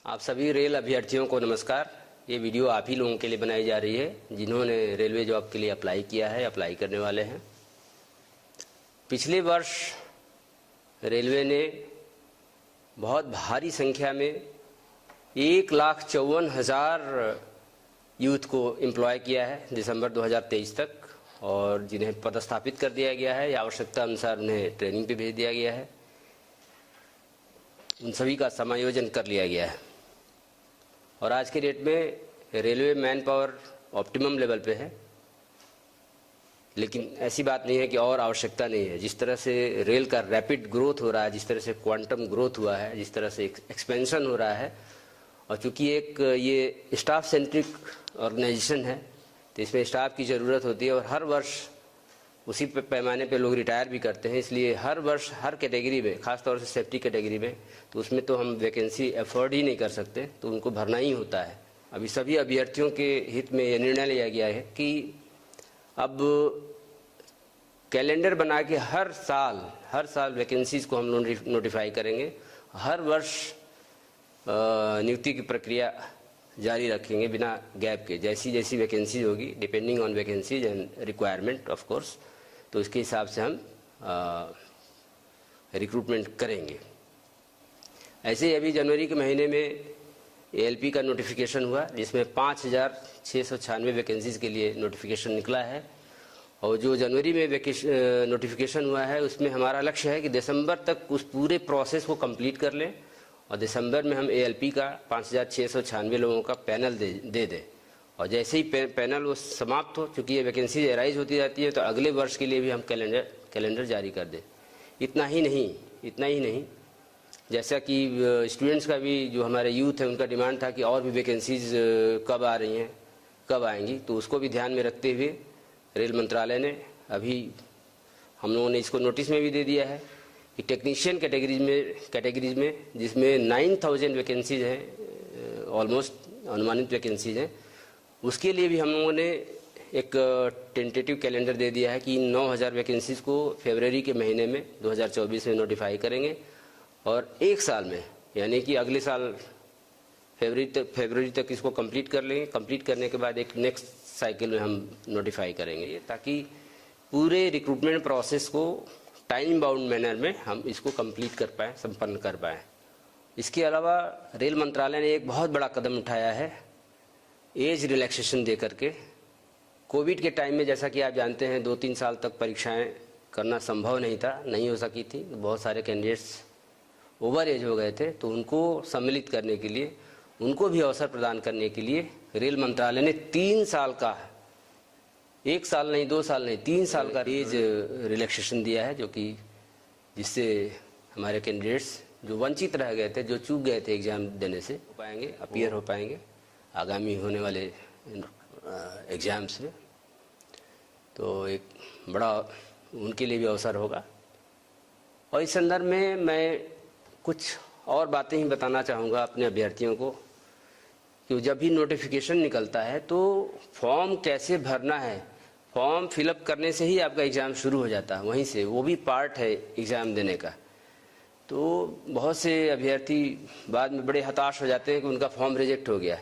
आप सभी रेल अभ्यर्थियों को नमस्कार। ये वीडियो आप ही लोगों के लिए बनाई जा रही है जिन्होंने रेलवे जॉब के लिए अप्लाई किया है, अप्लाई करने वाले हैं। पिछले वर्ष रेलवे ने बहुत भारी संख्या में 1,54,000 यूथ को एम्प्लॉय किया है दिसंबर 2023 तक, और जिन्हें पदस्थापित कर दिया गया है या आवश्यकता अनुसार उन्हें ट्रेनिंग पे भेज दिया गया है। उन सभी का समायोजन कर लिया गया है और आज के डेट में railway man power optimum level पे है। लेकिन ऐसी बात नहीं है कि और आवश्यकता नहीं है। जिस तरह से रेल का रैपिड ग्रोथ हो रहा है, जिस तरह से क्वांटम ग्रोथ हुआ है, जिस तरह से एक्सपेंशन हो रहा है, और चूंकि एक ये स्टाफ सेंट्रिक ऑर्गेनाइजेशन है तो इसमें स्टाफ की ज़रूरत होती है और हर वर्ष उसी पैमाने पे लोग रिटायर भी करते हैं। इसलिए हर वर्ष हर कैटेगरी में, ख़ासतौर से सेफ्टी कैटेगरी में, तो उसमें तो हम वैकेंसी अफोर्ड ही नहीं कर सकते, तो उनको भरना ही होता है। अभी सभी अभ्यर्थियों के हित में यह निर्णय लिया गया है कि अब कैलेंडर बना के हर साल वैकेंसीज़ को हम नोटिफाई करेंगे। हर वर्ष नियुक्ति की प्रक्रिया जारी रखेंगे बिना गैप के। जैसी जैसी वैकेंसीज होगी, depending on vacancies and requirement of course, तो इसके हिसाब से हम रिक्रूटमेंट करेंगे। ऐसे ही अभी जनवरी के महीने में एएलपी का नोटिफिकेशन हुआ जिसमें 5,696 वैकेंसीज के लिए नोटिफिकेशन निकला है। और जो जनवरी में नोटिफिकेशन हुआ है उसमें हमारा लक्ष्य है कि दिसंबर तक उस पूरे प्रोसेस को कंप्लीट कर लें और दिसंबर में हम एएलपी का 5,696 लोगों का पैनल दे दें। और जैसे ही पैनल वो समाप्त हो, चूँकि ये वैकेंसी एराइज होती जाती है, तो अगले वर्ष के लिए भी हम कैलेंडर जारी कर दें। इतना ही नहीं, जैसा कि स्टूडेंट्स का भी, जो हमारे यूथ है, उनका डिमांड था कि और भी वैकेंसीज कब आ रही हैं, कब आएंगी, तो उसको भी ध्यान में रखते हुए रेल मंत्रालय ने अभी हम लोगों ने इसको नोटिस में भी दे दिया है कि टेक्नीशियन कैटेगरीज में जिसमें 9,000 वैकेंसीज हैं, ऑलमोस्ट अनुमानित वैकेंसीज हैं, उसके लिए भी हम लोगों ने एक टेंटेटिव कैलेंडर दे दिया है कि 9,000 वैकेंसीज को फरवरी के महीने में 2024 में नोटिफाई करेंगे और एक साल में, यानी कि अगले साल फरवरी तक इसको कंप्लीट कर लेंगे। कंप्लीट करने के बाद एक नेक्स्ट साइकिल में हम नोटिफाई करेंगे, ताकि पूरे रिक्रूटमेंट प्रोसेस को टाइम बाउंड मैनर में हम इसको कंप्लीट कर पाएँ, संपन्न कर पाएँ। इसके अलावा रेल मंत्रालय ने एक बहुत बड़ा कदम उठाया है एज रिलैक्सेशन दे करके। कोविड के टाइम में, जैसा कि आप जानते हैं, 2-3 साल तक परीक्षाएं करना संभव नहीं हो सकी थी। बहुत सारे कैंडिडेट्स ओवर एज हो गए थे, तो उनको सम्मिलित करने के लिए, उनको भी अवसर प्रदान करने के लिए रेल मंत्रालय ने 3 साल का, 1 साल नहीं, 2 साल नहीं, 3 साल का एज रिलैक्सेशन दिया है, जो कि जिससे हमारे कैंडिडेट्स जो वंचित रह गए थे, जो चूक गए थे एग्ज़ाम देने से, हो पाएंगे, अपीयर हो पाएंगे आगामी होने वाले एग्ज़ाम्स में। तो एक बड़ा उनके लिए भी अवसर होगा। और इस संदर्भ में मैं कुछ और बातें ही बताना चाहूँगा अपने अभ्यर्थियों को कि जब भी नोटिफिकेशन निकलता है तो फॉर्म कैसे भरना है। फॉर्म फिलअप करने से ही आपका एग्ज़ाम शुरू हो जाता है, वहीं से, वो भी पार्ट है एग्ज़ाम देने का। तो बहुत से अभ्यर्थी बाद में बड़े हताश हो जाते हैं कि उनका फॉर्म रिजेक्ट हो गया।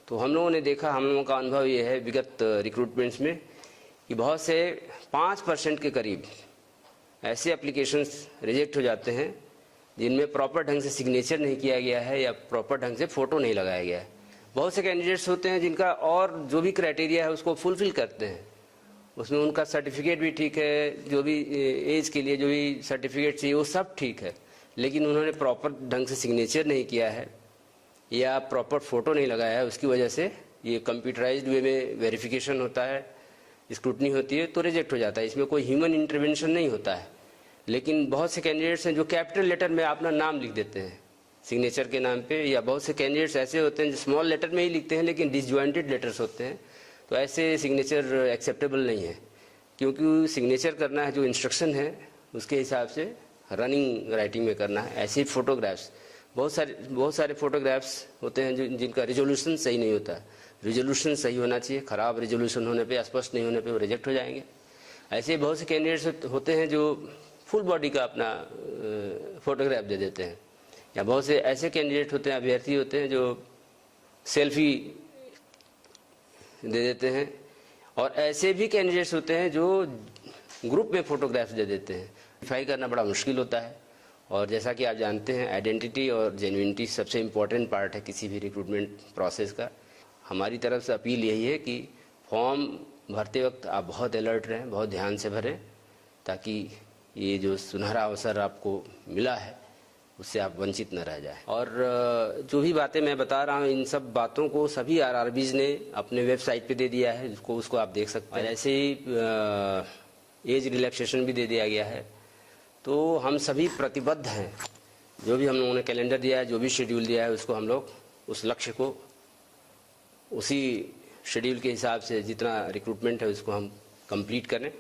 तो हम लोगों ने देखा, हम लोगों का अनुभव ये है विगत रिक्रूटमेंट्स में कि बहुत से 5% के करीब ऐसे एप्लीकेशंस रिजेक्ट हो जाते हैं जिनमें प्रॉपर ढंग से सिग्नेचर नहीं किया गया है या प्रॉपर ढंग से फ़ोटो नहीं लगाया गया है। बहुत से कैंडिडेट्स होते हैं जिनका और जो भी क्राइटेरिया है उसको फुलफिल करते हैं, उसमें उनका सर्टिफिकेट भी ठीक है, जो भी एज के लिए जो भी सर्टिफिकेट चाहिए वो सब ठीक है, लेकिन उन्होंने प्रॉपर ढंग से सिग्नेचर नहीं किया है या प्रॉपर फ़ोटो नहीं लगाया है। उसकी वजह से ये कंप्यूटराइज्ड वे में वेरिफिकेशन होता है, स्क्रूटनी होती है, तो रिजेक्ट हो जाता है। इसमें कोई ह्यूमन इंटरवेंशन नहीं होता है। लेकिन बहुत से कैंडिडेट्स हैं जो कैपिटल लेटर में अपना नाम लिख देते हैं सिग्नेचर के नाम पे, या बहुत से कैंडिडेट्स ऐसे होते हैं जो स्मॉल लेटर में ही लिखते हैं लेकिन डिसजॉइंटेड लेटर्स होते हैं। तो ऐसे सिग्नेचर एक्सेप्टेबल नहीं है, क्योंकि सिग्नेचर करना है जो इंस्ट्रक्शन है उसके हिसाब से रनिंग राइटिंग में करना है। ऐसे ही फोटोग्राफ्स, बहुत सारे फोटोग्राफ्स होते हैं जिनका रिजोल्यूशन सही नहीं होता है। रिजोल्यूशन सही होना चाहिए, ख़राब रिजोल्यूशन होने पे, स्पष्ट नहीं होने पे वो रिजेक्ट हो जाएंगे। ऐसे बहुत से कैंडिडेट्स होते हैं जो फुल बॉडी का अपना फोटोग्राफ दे देते हैं, या बहुत से ऐसे कैंडिडेट होते हैं, अभ्यर्थी होते हैं जो सेल्फी दे देते हैं, और ऐसे भी कैंडिडेट्स होते हैं जो ग्रुप में फोटोग्राफ्स दे देते हैं। वेरीफाई करना बड़ा मुश्किल होता है, और जैसा कि आप जानते हैं आइडेंटिटी और जेन्युइनिटी सबसे इम्पोर्टेंट पार्ट है किसी भी रिक्रूटमेंट प्रोसेस का। हमारी तरफ से अपील यही है कि फॉर्म भरते वक्त आप बहुत अलर्ट रहें, बहुत ध्यान से भरें, ताकि ये जो सुनहरा अवसर आपको मिला है उससे आप वंचित न रह जाएं। और जो भी बातें मैं बता रहा हूँ, इन सब बातों को सभी आरआरबीज ने अपने वेबसाइट पे दे दिया है, उसको आप देख सकते हैं। और ऐसे ही एज रिलैक्सेशन भी दे दिया गया है। तो हम सभी प्रतिबद्ध हैं, जो भी हम लोगों ने कैलेंडर दिया है, जो भी शेड्यूल दिया है, उसको हम लोग उस लक्ष्य को उसी शेड्यूल के हिसाब से जितना रिक्रूटमेंट है उसको हम कंप्लीट करें।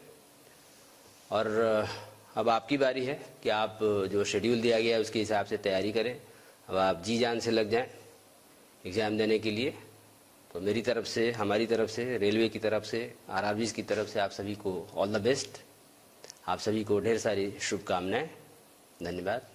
और अब आपकी बारी है कि आप जो शेड्यूल दिया गया है उसके हिसाब से तैयारी करें। अब आप जी जान से लग जाएं एग्ज़ाम देने के लिए। तो मेरी तरफ से, हमारी तरफ से, रेलवे की तरफ से, आरआरबीज़ की तरफ से आप सभी को ऑल द बेस्ट। आप सभी को ढेर सारी शुभकामनाएं। धन्यवाद।